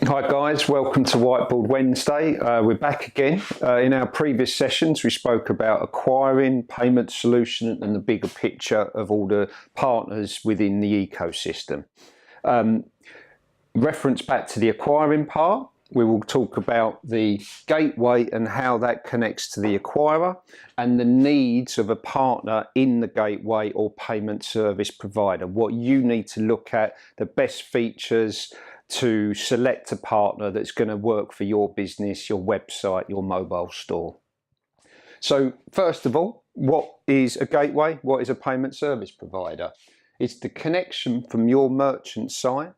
Hi guys, welcome to Whiteboard Wednesday. We're back again. In our previous sessions we spoke about acquiring, payment solution and the bigger picture of all the partners within the ecosystem. Reference back to the acquiring part, we will talk about the gateway and how that connects to the acquirer and the needs of a partner in the gateway or payment service provider. What you need to look at, the best features to select a partner that's going to work for your business, your website, your mobile store. So first of all, what is a gateway? What is a payment service provider? It's the connection from your merchant site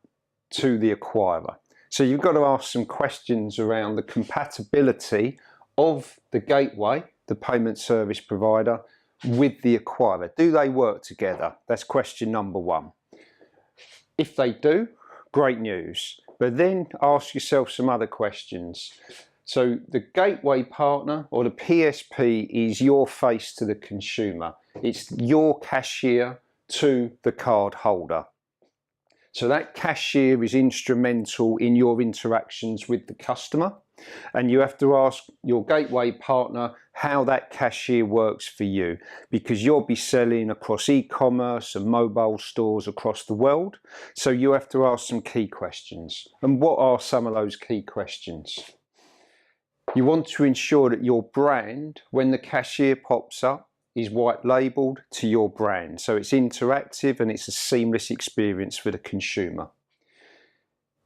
to the acquirer. So you've got to ask some questions around the compatibility of the gateway, the payment service provider, with the acquirer. Do they work together? That's question number one. If they do, great news. But then ask yourself some other questions. So the gateway partner or the PSP is your face to the consumer. It's your cashier to the card holder. So that cashier is instrumental in your interactions with the customer, and you have to ask your gateway partner how that cashier works for you, because you'll be selling across e-commerce and mobile stores across the world. So you have to ask some key questions. And what are some of those key questions? You want to ensure that your brand, when the cashier pops up, is white labeled to your brand, so it's interactive and it's a seamless experience for the consumer.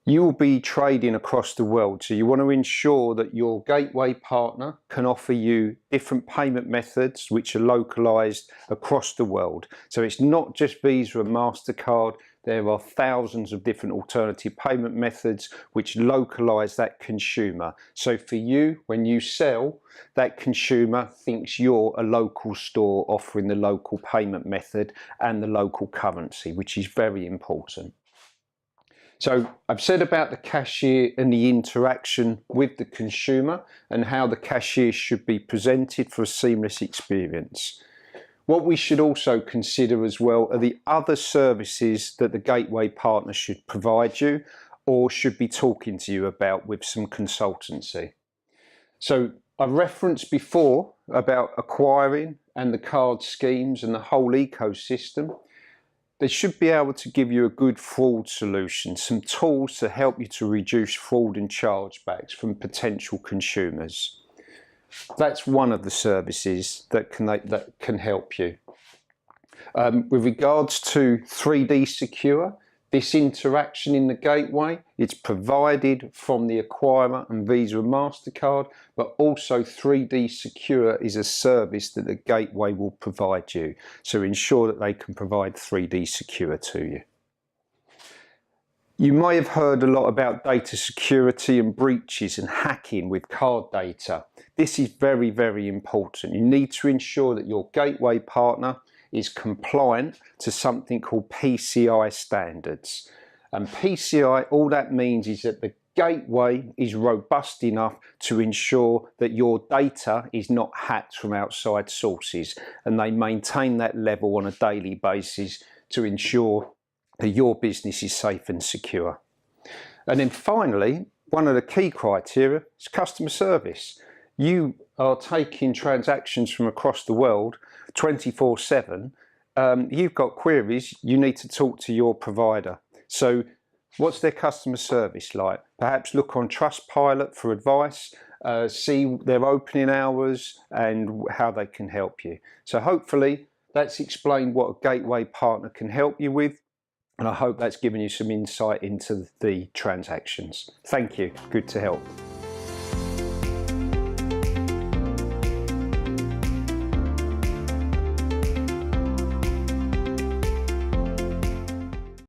You will be trading across the world, so you want to ensure that your gateway partner can offer you different payment methods which are localized across the world. So it's not just Visa and MasterCard, there are thousands of different alternative payment methods which localize that consumer. So for you, when you sell, that consumer thinks you're a local store offering the local payment method and the local currency, which is very important. So I've said about the cashier and the interaction with the consumer and how the cashier should be presented for a seamless experience. What we should also consider as well are the other services that the gateway partner should provide you or should be talking to you about with some consultancy. So I referenced before about acquiring and the card schemes and the whole ecosystem. They should be able to give you a good fraud solution, some tools to help you to reduce fraud and chargebacks from potential consumers. That's one of the services that can help you. With regards to 3D Secure, this interaction in the gateway, it's provided from the acquirer and Visa and MasterCard, but also 3D Secure is a service that the gateway will provide you. So ensure that they can provide 3D Secure to you. You may have heard a lot about data security and breaches and hacking with card data. This is very, very important. You need to ensure that your gateway partner is compliant to something called PCI standards. And PCI, all that means is that the gateway is robust enough to ensure that your data is not hacked from outside sources, and they maintain that level on a daily basis to ensure that your business is safe and secure. And then finally, one of the key criteria is customer service. You are taking transactions from across the world 24/7. You've got queries, you need to talk to your provider. So what's their customer service like? Perhaps look on Trustpilot for advice, see their opening hours and how they can help you. So hopefully that's explained what a gateway partner can help you with, and I hope that's given you some insight into the transactions. Thank you, good to help.